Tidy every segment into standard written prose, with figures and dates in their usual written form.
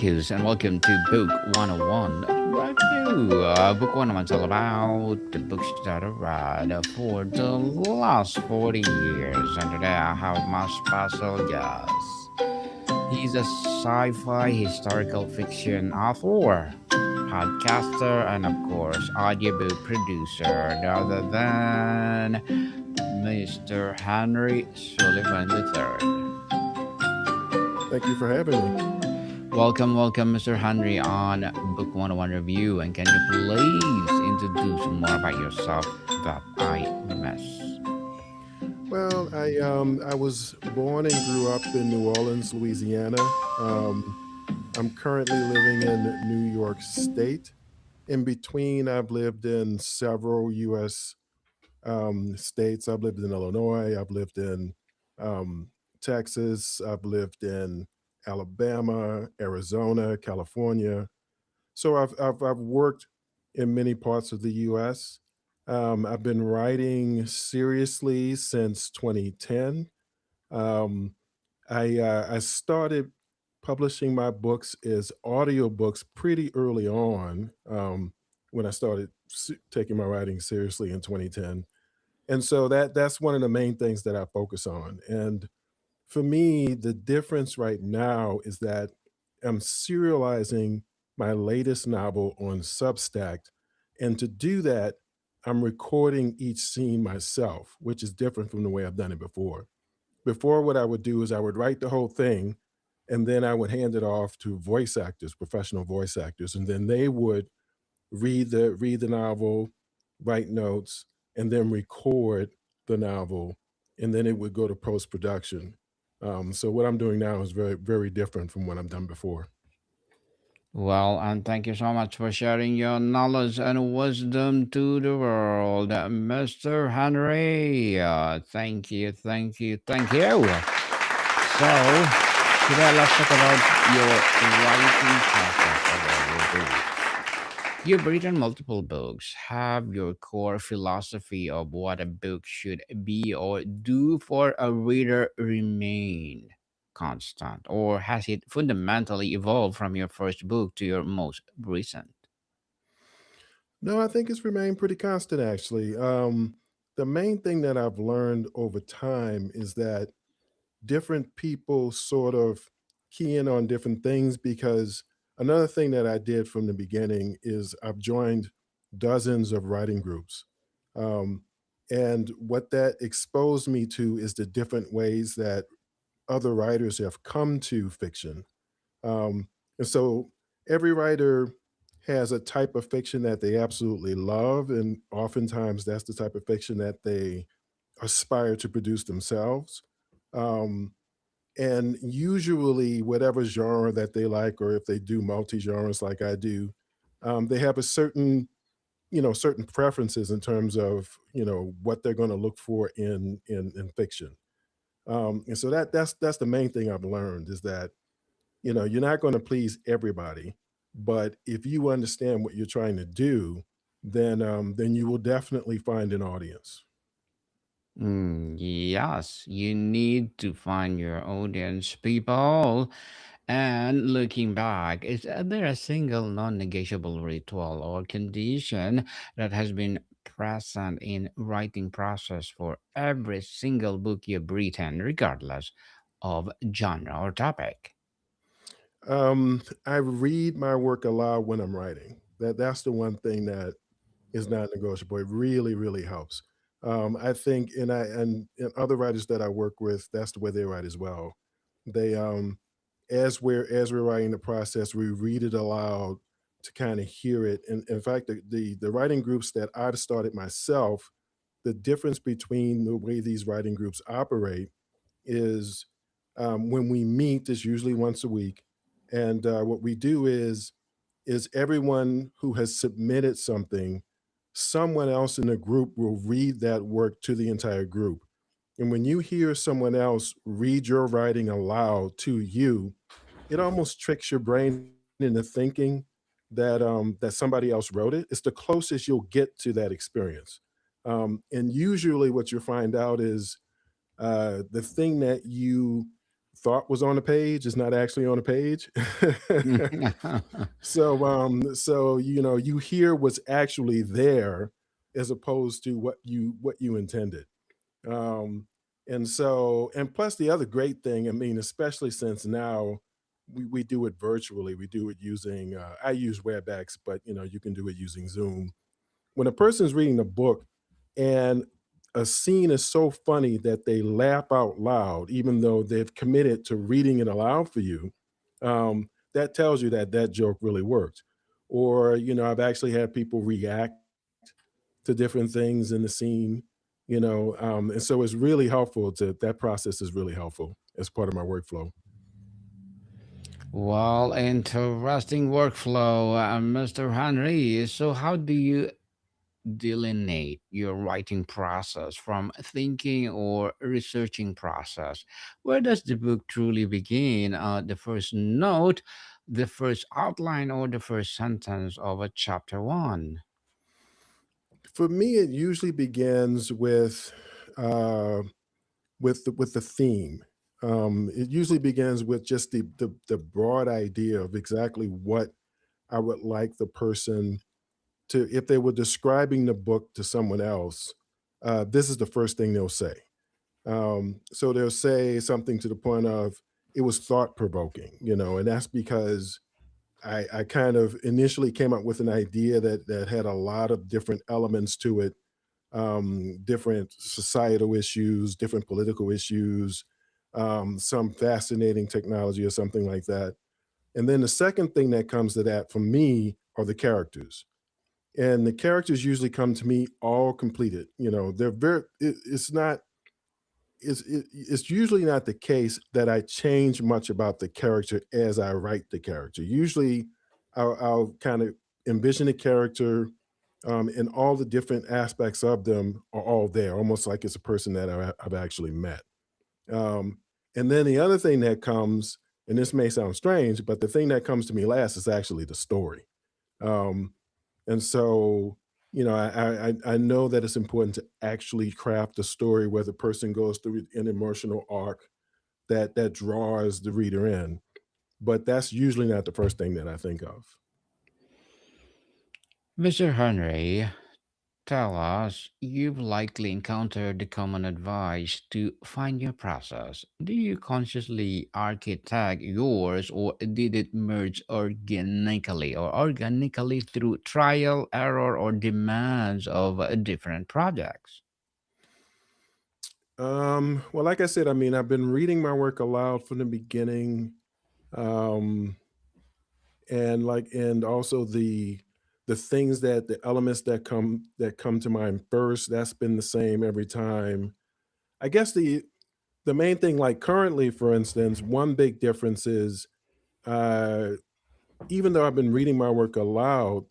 Marcus, and welcome to Book 101 Review. Book 101 is all about the books that I read for the last 40 years. And today I have my special guest. He's a sci fi historical fiction author, podcaster, and of course, audiobook producer, other than Mr. Henry Sullivan III. Thank you for having me. Welcome, Mr. Henry, on Book 101 Review. And can you please introduce more about yourself that I miss? I was born and grew up in New Orleans, Louisiana. Um, I'm currently living in New York State. In between, I've lived in several U.S. States. I've lived in Illinois. I've lived in um, Texas. I've lived in Alabama, Arizona, California. So I've worked in many parts of the U.S. I've been writing seriously since 2010. Um, I started publishing my books as audiobooks pretty early on when I started taking my writing seriously in 2010, and so that's one of the main things that I focus on. And for me, the difference right now is that I'm serializing my latest novel on Substack. And to do that, I'm recording each scene myself, which is different from the way I've done it before. Before, what I would do is I would write the whole thing and then I would hand it off to voice actors, professional voice actors, and then they would read the novel, write notes, and then record the novel, and then it would go to post production. So what I'm doing now is very different from what I've done before. Well, and thank you so much for sharing your knowledge and wisdom to the world, Mr. Henry. Thank you. So, today let's talk about your writing process of your books. You've written multiple books. Have your core philosophy of what a book should be or do for a reader remained constant, or has it fundamentally evolved from your first book to your most recent? No, I think it's remained pretty constant actually. The main thing that I've learned over time is that different people sort of key in on different things because another thing that I did from the beginning is I've joined dozens of writing groups. Um, and what that exposed me to is the different ways that other writers have come to fiction. And so every writer has a type of fiction that they absolutely love. And oftentimes that's the type of fiction that they aspire to produce themselves. Um, and usually whatever genre that they like, or if they do multi-genres like I do, they have a certain preferences in terms of what they're going to look for in fiction. And so that's the main thing I've learned is that you're not going to please everybody, but if you understand what you're trying to do, then you will definitely find an audience. Yes, you need to find your audience, people. And looking back, is there a single non negotiable ritual or condition that has been present in writing process for every single book you've written, regardless of genre or topic? I read my work aloud when I'm writing. That's the one thing that is not negotiable. It really helps. I think, and other writers that I work with, that's the way they write as well. They as we're writing the process, we read it aloud to kind of hear it. And in fact, the writing groups that I've started myself, the difference between the way these writing groups operate is when we meet is usually once a week, and what we do is everyone who has submitted something, someone else in the group will read that work to the entire group. And when you hear someone else read your writing aloud to you, it almost tricks your brain into thinking that somebody else wrote it. It's the closest you'll get to that experience. And usually, what you find out is the thing that you thought was on the page is not actually on the page. So you hear what's actually there as opposed to what you intended. Um, and plus the other great thing, I mean, especially since now we do it virtually, we do it using I use WebEx, but you can do it using Zoom. When a person's reading a book and a scene is so funny that they laugh out loud, even though they've committed to reading it aloud for you, that tells you that that joke really worked. Or, I've actually had people react to different things in the scene, and so it's really helpful that process is really helpful as part of my workflow. Well, interesting workflow, Mr. Henry. So, how do you delineate your writing process from thinking or researching process? Where does the book truly begin? The first note, the first outline, or the first sentence of a chapter one? For me, it usually begins uh, with the theme. It usually begins with just the broad idea of exactly what I would like the person to, if they were describing the book to someone else. This is the first thing they'll say. So they'll say something to the point of, it was thought provoking, and that's because I kind of initially came up with an idea that had a lot of different elements to it, different societal issues, different political issues, some fascinating technology or something like that. And then the second thing that comes to that for me are the characters. And the characters usually come to me all completed. They're it's not, it's usually not the case that I change much about the character as I write the character. Usually I'll kind of envision a character, and all the different aspects of them are all there, almost like it's a person that I've actually met. Um, and then the other thing that comes, and this may sound strange, but the thing that comes to me last is actually the story. Um, and so, I know that it's important to actually craft a story where the person goes through an emotional arc that draws the reader in. But that's usually not the first thing that I think of. Mr. Henry, tell us, you've likely encountered the common advice to find your process. Do you consciously architect yours, or did it merge organically through trial, error, or demands of different projects? Well, like I said, I mean, I've been reading my work aloud from the beginning. Um, and also the things the elements that come to mind first, that's been the same every time. I guess the main thing, like currently, for instance, one big difference is, uh, even though I've been reading my work aloud,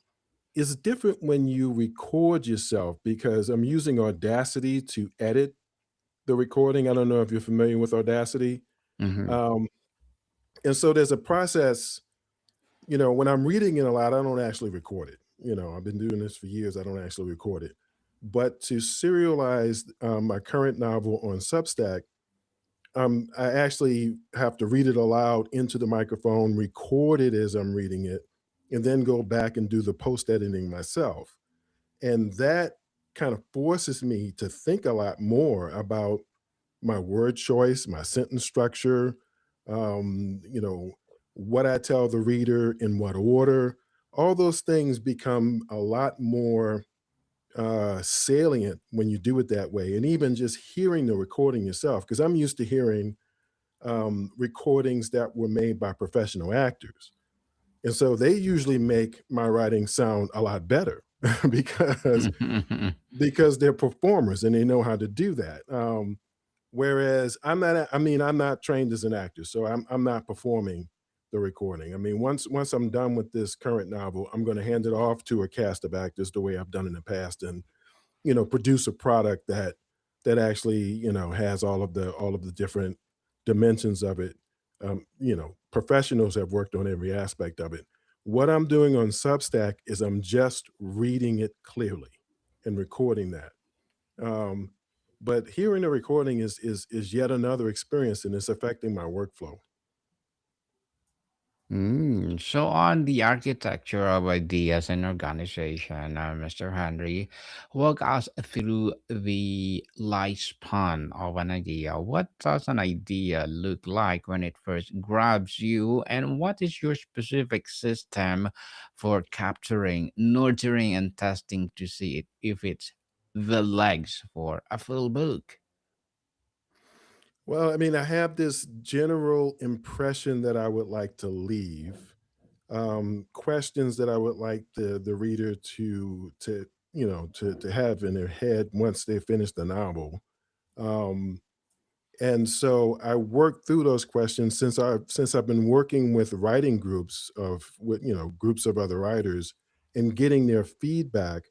it's different when you record yourself because I'm using Audacity to edit the recording. I don't know if you're familiar with Audacity. Hmm. Um, and so there's a process. When I'm reading it aloud, I don't actually record it. I've been doing this for years. I don't actually record it. But to serialize my current novel on Substack, I actually have to read it aloud into the microphone, record it as I'm reading it, and then go back and do the post editing myself. And that kind of forces me to think a lot more about my word choice, my sentence structure, um, you know, what I tell the reader in what order. All those things become a lot more salient when you do it that way. And even just hearing the recording yourself, because I'm used to hearing recordings that were made by professional actors. And so they usually make my writing sound a lot better because because they're performers and they know how to do that. Whereas I'm not trained as an actor, so I'm not performing the recording. I mean, once I'm done with this current novel, I'm going to hand it off to a cast of actors the way I've done in the past, and produce a product that actually has all of the different dimensions of it. Professionals have worked on every aspect of it. What I'm doing on Substack is I'm just reading it clearly and recording that. Um, But hearing the recording is yet another experience, and it's affecting my workflow. So, on the architecture of ideas and organization, Mr. Henry, walk us through the lifespan of an idea. What does an idea look like when it first grabs you, and what is your specific system for capturing, nurturing, and testing to see it if it's the legs for a full book? Well, I mean, I have this general impression that I would like to leave, questions that I would like the reader to have in their head once they finish the novel. Um, and so I work through those questions since I've been working with writing groups of with groups of other writers and getting their feedback.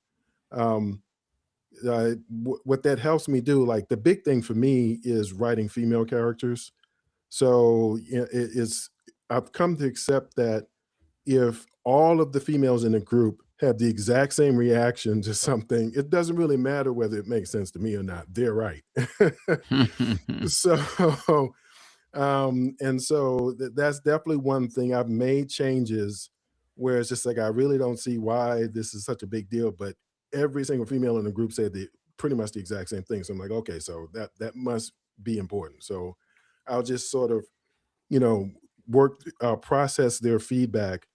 Um, what that helps me do, like the big thing for me, is writing female characters. So it's I've come to accept that if all of the females in the group have the exact same reaction to something, it doesn't really matter whether it makes sense to me or not. They're right. So and so that's definitely one thing. I've made changes where it's just like I really don't see why this is such a big deal, but every single female in the group said pretty much the exact same thing. So I'm like, okay, so that must be important. So I'll just sort of, you know, process their feedback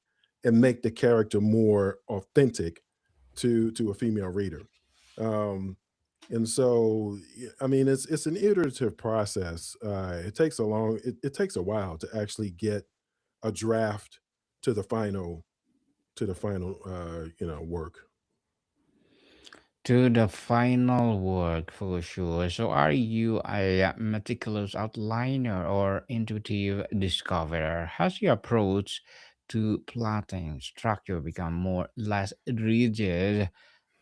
and make the character more authentic to a female reader. Um, and so, I mean, it's an iterative process. It takes a while to actually get a draft to the final work. To the final work for sure. So, are you a meticulous outliner or intuitive discoverer? Has your approach to plotting structure become more less rigid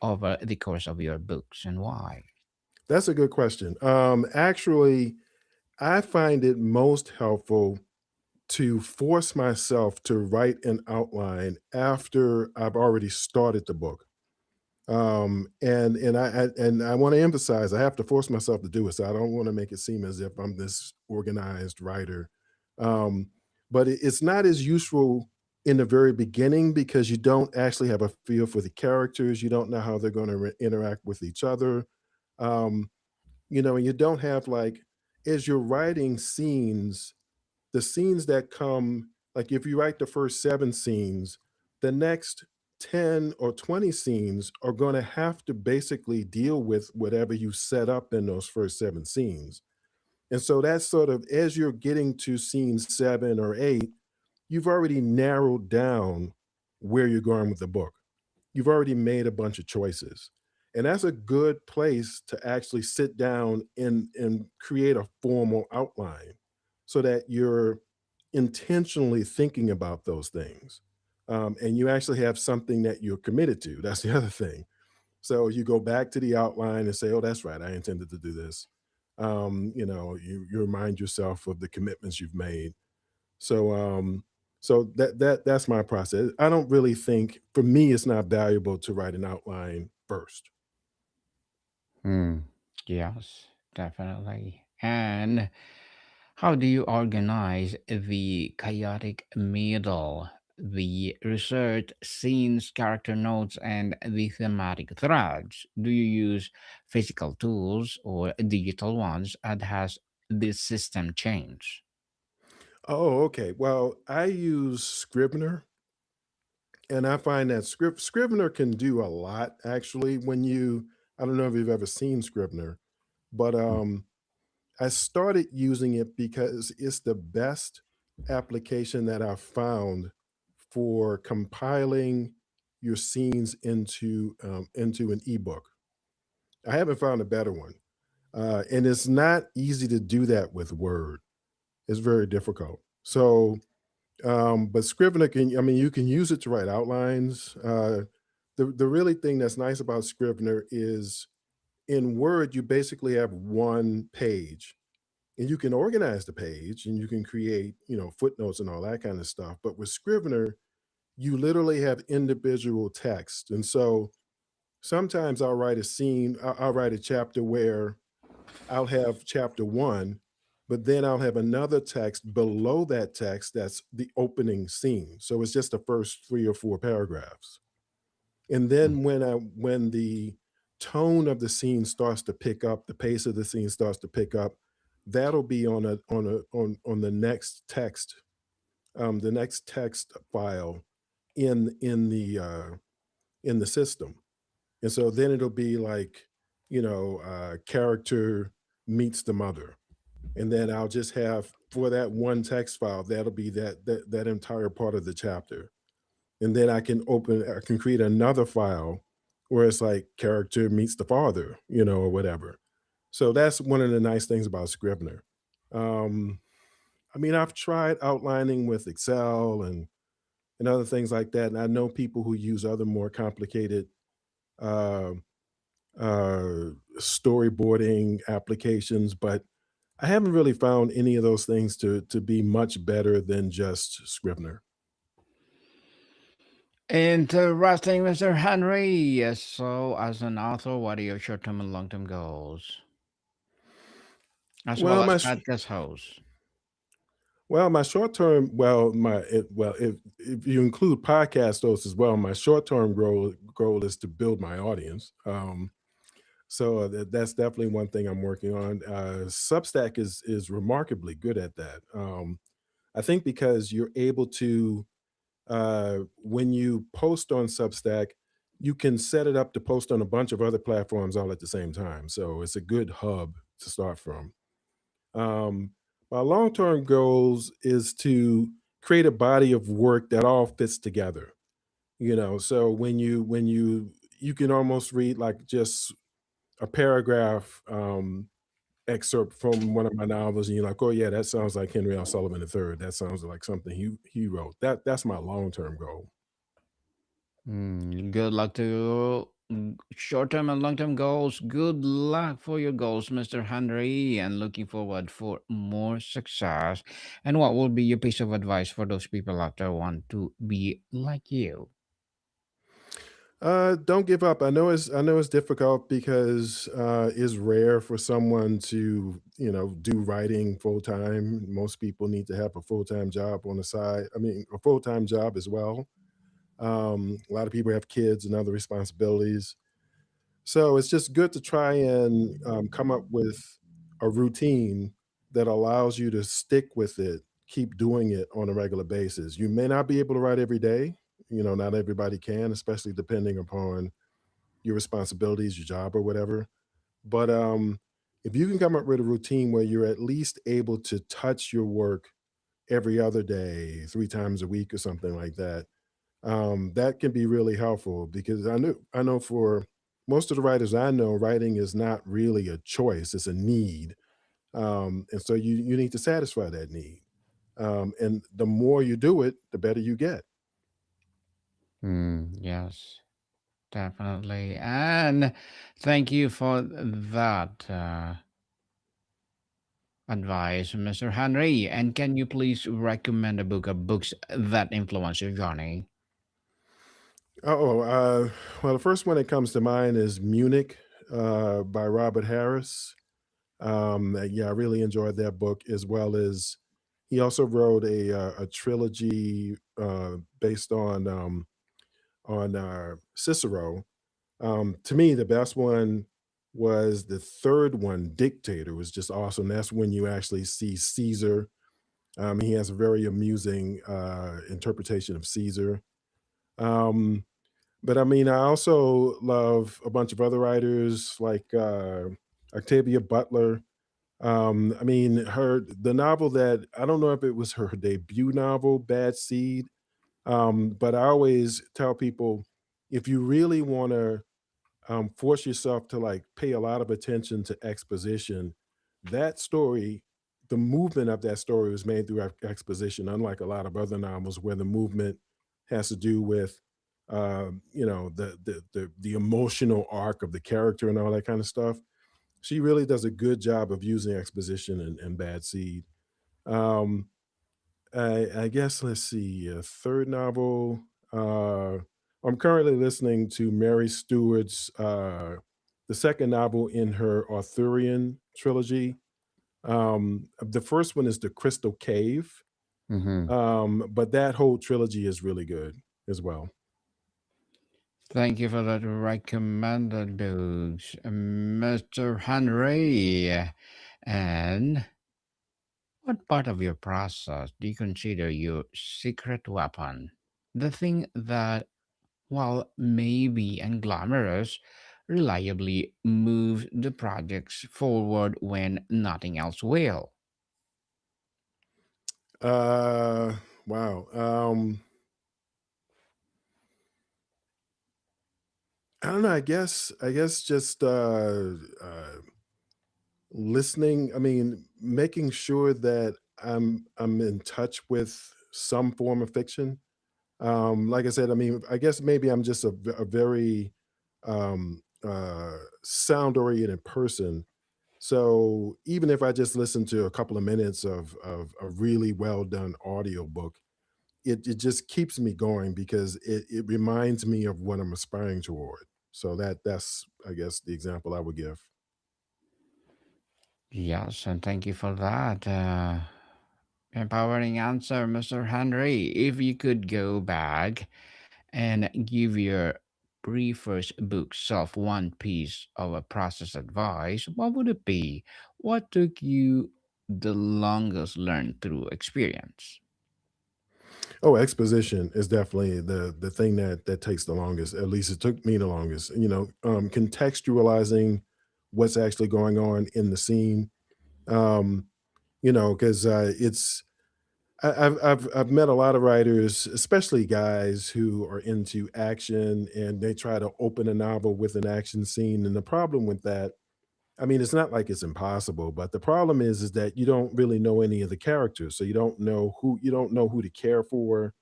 over the course of your books, and why? That's a good question. Actually, I find it most helpful to force myself to write an outline after I've already started the book. And I want to emphasize I have to force myself to do it. So I don't want to make it seem as if I'm this organized writer. Um, but it's not as useful in the very beginning because you don't actually have a feel for the characters. You don't know how they're going to interact with each other. Um, and you don't have like as you're writing scenes, the scenes that come, like if you write the first 7 scenes, the next 10 or 20 scenes are going to have to basically deal with whatever you set up in those first 7 scenes. And so that's sort of as you're getting to scene 7 or 8, you've already narrowed down where you're going with the book. You've already made a bunch of choices. And that's a good place to actually sit down and create a formal outline so that you're intentionally thinking about those things. And you actually have something that you're committed to. That's the other thing. So you go back to the outline and say, oh, that's right. I intended to do this. You remind yourself of the commitments you've made. So that's my process. I don't really think for me it's not valuable to write an outline first. Hmm. Yes, definitely. And how do you organize the chaotic middle, the research, scenes, character notes, and the thematic threads? Do you use physical tools or digital ones? And has this system changed? Oh, okay. Well, I use Scrivener, and I find that Scrivener can do a lot actually when you I don't know if you've ever seen Scrivener, but I started using it because it's the best application that I've found for compiling your scenes into an ebook. I haven't found a better one. And it's not easy to do that with Word. It's very difficult. So, but Scrivener can, I mean, you can use it to write outlines. The really thing that's nice about Scrivener is in Word, you basically have one page and you can organize the page and you can create, footnotes and all that kind of stuff. But with Scrivener, you literally have individual text. And so sometimes I'll write a scene, I'll write a chapter where I'll have chapter one, but then I'll have another text below that text that's the opening scene. So it's just the first three or four paragraphs. And then when the tone of the scene starts to pick up, the pace of the scene starts to pick up, that'll be on the next text file in the system. And so then it'll be like, character meets the mother. And then I'll just have for that one text file, that'll be that entire part of the chapter. And then I can create another file where it's like character meets the father, or whatever. So that's one of the nice things about Scrivener. Um, I mean, I've tried outlining with Excel and other things like that, and I know people who use other more complicated uh, storyboarding applications, but I haven't really found any of those things to be much better than just Scrivener. Interesting, Mr. Henry. Yes, so as an author, what are your short-term and long-term goals, as well Well, as my podcast host? my short term, if you include podcast hosts as well, my short term goal is to build my audience. So that's definitely one thing I'm working on. Substack is remarkably good at that. I think because you're able to when you post on Substack, you can set it up to post on a bunch of other platforms all at the same time. So it's a good hub to start from. Um, my long term goals is to create a body of work that all fits together. So you can almost read like just a paragraph excerpt from one of my novels, and you're like, oh yeah, that sounds like Henry Sullivan III. That sounds like something he wrote. That's my long term goal. Good luck to short-term and long-term goals. Good luck for your goals, Mr. Henry, and looking forward for more success. And what will be your piece of advice for those people out there who want to be like you? Don't give up. I know it's difficult because it's rare for someone to do writing full time. Most people need to have a full time job on the side. I mean, a full time job as well. A lot of people have kids and other responsibilities, so it's just good to try and come up with a routine that allows you to stick with it, keep doing it on a regular basis. You may not be able to write every day. Not everybody can, especially depending upon your responsibilities, your job, or whatever. But if you can come up with a routine where you're at least able to touch your work every other day, 3 times a week, or something like that, that can be really helpful because I know for most of the writers I know, writing is not really a choice; it's a need, and so you need to satisfy that need. And the more you do it, the better you get. Yes, definitely. And thank you for that advice, Mr. Henry. And can you please recommend a book of books that influence your journey? Oh, well, the first one that comes to mind is Munich by Robert Harris. Yeah, I really enjoyed that book as well as he also wrote a trilogy based on Cicero. To me, the best one was the third one, Dictator, was just awesome. That's when you actually see Caesar. He has a very amusing interpretation of Caesar. Um, but I mean, I also love a bunch of other writers like Octavia Butler. I mean, the novel that I don't know if it was her debut novel, Bad Seed, but I always tell people if you really want to force yourself to like pay a lot of attention to exposition, that story, the movement of that story was made through exposition, unlike a lot of other novels where the movement has to do with the emotional arc of the character and all that kind of stuff. She really does a good job of using exposition and Bad Seed. Um, I guess let's see, a third novel. Uh, I'm currently listening to Mary Stewart's the second novel in her Arthurian trilogy. The first one is the Crystal Cave, Hmm. but that whole trilogy is really good as well. Thank you for that recommended books, Mr. Henry. And what part of your process do you consider your secret weapon? The thing that, while maybe unglamorous, reliably moves the projects forward when nothing else will. Uh, wow. I don't know. I guess just listening. I mean, making sure that I'm in touch with some form of fiction. Like I said, I mean, I guess maybe I'm just a very sound oriented person. So even if I just listen to a couple of minutes of a really well done audiobook, it just keeps me going because it reminds me of what I'm aspiring toward. So that's I guess the example I would give. Yes, and thank you for that. Empowering answer, Mr. Henry. If you could go back and give your pre-first book self one piece of a process advice, what would it be? What took you the longest learn through experience? Oh, exposition is definitely the thing that takes the longest. At least it took me the longest. Contextualizing what's actually going on in the scene. Um, because it's I've met a lot of writers, especially guys who are into action, and they try to open a novel with an action scene. And the problem with that, I mean, it's not like it's impossible, but the problem is that you don't really know any of the characters, so you don't know who to care for,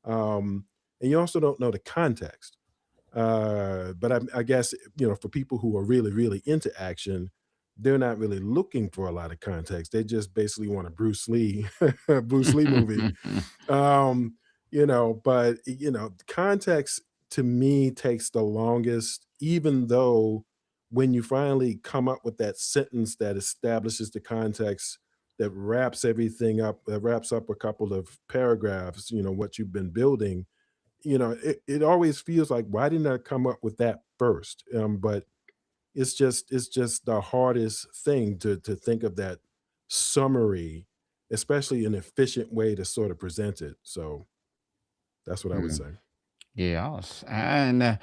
and you also don't know the context. But I guess for people who are really really into action, they're not really looking for a lot of context. They just basically want a Bruce Lee Bruce Lee movie. But context to me takes the longest, even though when you finally come up with that sentence that establishes the context, that wraps everything up, that wraps up a couple of paragraphs, what you've been building, it always feels like, why didn't I come up with that first? But it's just the hardest thing to think of that summary, especially an efficient way to sort of present it. So that's what I would say. Yes, and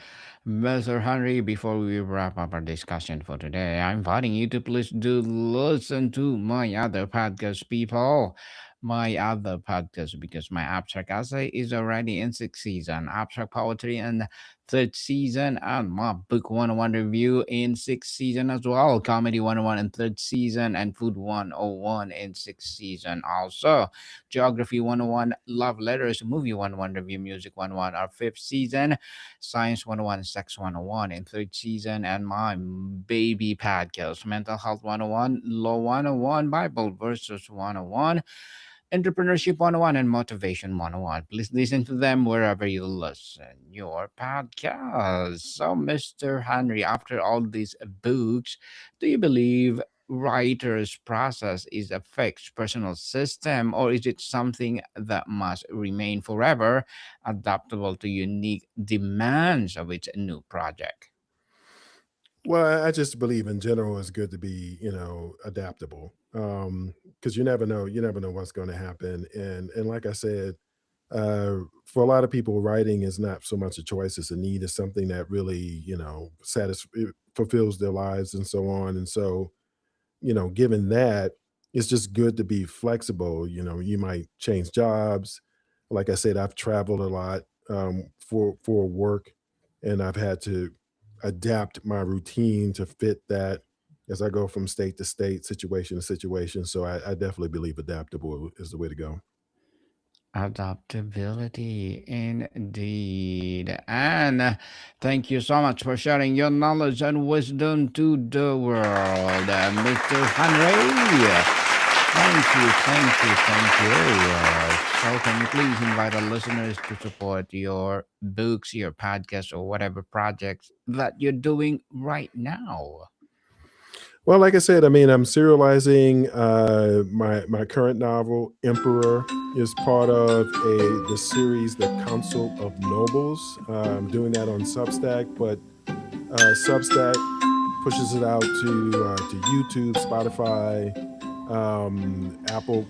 Mr. Henry, before we wrap up our discussion for today, I'm inviting you to please do listen to my other podcast, people. My other podcast, because my abstract essay is already in sixth season, abstract poetry in third season, and my book 101 review in sixth season as well, comedy 101 in third season, and food 101 in sixth season also. Geography 101, Love Letters, Movie 101, Review Music 101, our fifth season, Science 101, Sex 101 in third season, and my baby podcast, Mental Health 101, Law 101, Bible Verses 101, Entrepreneurship 101, and Motivation 101. Please listen to them wherever you listen your podcast. So, Mr. Henry, after all these books, do you believe writer's process is a fixed personal system, or is it something that must remain forever adaptable to unique demands of its new project? Well, I just believe in general it's good to be, adaptable. Because you never know what's going to happen. And like I said, for a lot of people, writing is not so much a choice; it's a need. It's something that really, fulfills their lives and so on. And so, given that, it's just good to be flexible. You might change jobs. Like I said, I've traveled a lot for work, and I've had to adapt my routine to fit that as I go from state to state, situation to situation. So I definitely believe adaptable is the way to go. Adaptability, indeed. And thank you so much for sharing your knowledge and wisdom to the world, Mr. Henry. Thank you. So, can you please invite our listeners to support your books, your podcast, or whatever projects that you're doing right now? Well, like I said, I mean, I'm serializing my current novel, Emperor, is part of the series, The Council of Nobles. I'm doing that on Substack, but Substack pushes it out to YouTube, Spotify, Apple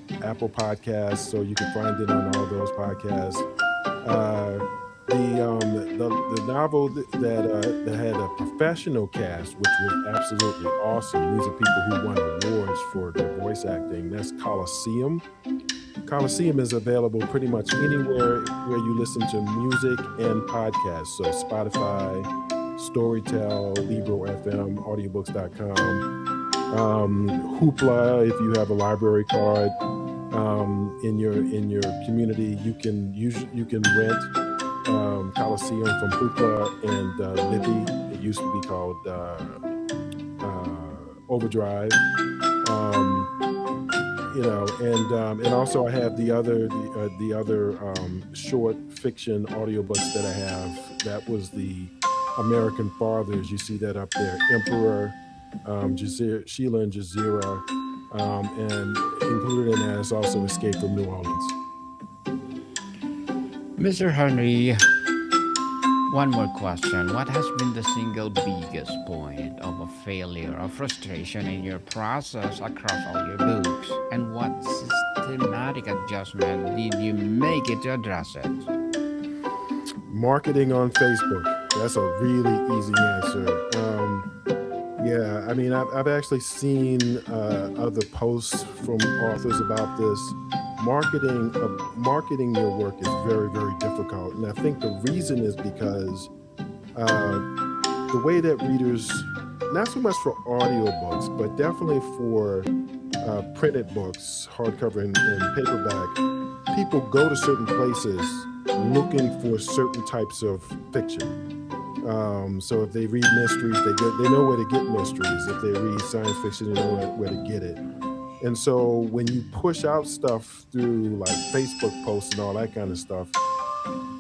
Podcasts, so you can find it on all those podcasts. Uh, the novel that had a professional cast, which was absolutely awesome. These are people who won awards for their voice acting. That's Coliseum. Coliseum is available pretty much anywhere where you listen to music and podcasts. So Spotify, Storytel, Libro FM, audiobooks.com, Hoopla. If you have a library card in your community, you can rent Coliseum from Hoopla and Libby. It used to be called Overdrive. Um, and also I have the other short fiction audiobooks that I have. That was the American Fathers. You see that up there, Emperor, Sheila and Jazeera, and included in that is also Escape from New Orleans. Mr. Henry, one more question. What has been the single biggest point of a failure or frustration in your process across all your books? And what systematic adjustment did you make it to address it? Marketing on Facebook. That's a really easy answer. Yeah, I mean, I've actually seen other posts from authors about this. Marketing your work is very, very difficult, and I think the reason is because uh, the way that readers, not so much for audiobooks, but definitely for printed books, hardcover and paperback, people go to certain places looking for certain types of fiction. So if they read mysteries, they know where to get mysteries. If they read science fiction, they know where to get it. And so when you push out stuff through like Facebook posts and all that kind of stuff,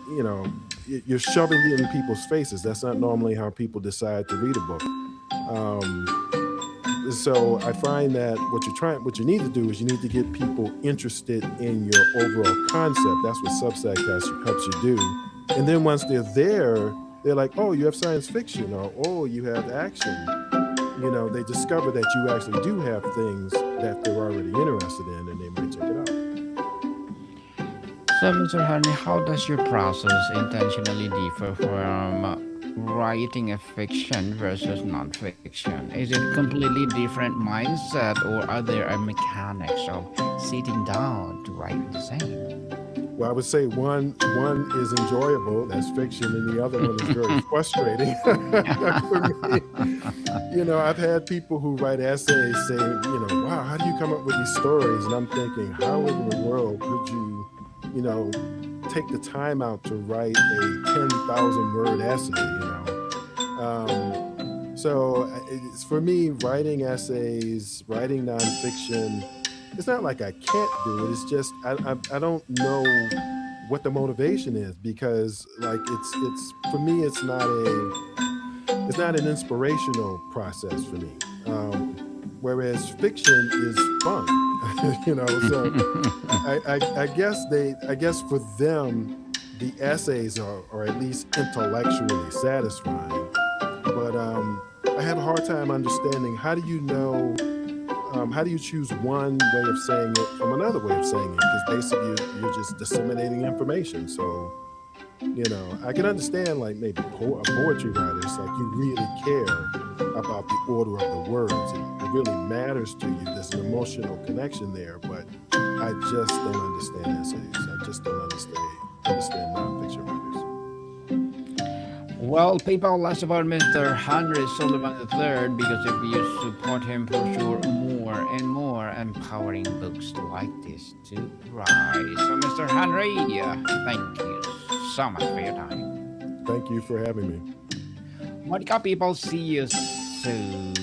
you know, you're shoving it in people's faces. That's not normally how people decide to read a book. Um, so I find that what you need to do is you need to get people interested in your overall concept. That's what Substack helps you do. And then once they're there, they're like, oh, you have science fiction, or oh, you have action. They discover that you actually do have things that they're already interested in, and they might check it out. So, Mr. Henry, how does your process intentionally differ from writing a fiction versus nonfiction? Is it completely different mindset, or are there mechanics of sitting down to write the same? Well, I would say one is enjoyable, that's fiction, and the other one is very frustrating for me. I've had people who write essays say, wow, how do you come up with these stories? And I'm thinking, how in the world could you know, take the time out to write a 10,000 word essay? So for me, writing essays, writing nonfiction, it's not like I can't do it. It's just I don't know what the motivation is, because like it's for me it's not an inspirational process for me. Whereas fiction is fun, So I guess for them the essays are at least intellectually satisfying, but I have a hard time understanding how do you choose one way of saying it from another way of saying it? Because basically you're just disseminating information. So, I can understand like maybe a poetry writer. It's like you really care about the order of the words. It really matters to you. There's an emotional connection there. But I just don't understand essays. I just don't understand nonfiction writers. Well, people, let's about Mr. Henry Sullivan III, because if you support him for sure, more and more empowering books like this to rise. So, Mr. Henry, thank you so much for your time. Thank you for having me. Monica, people, see you soon.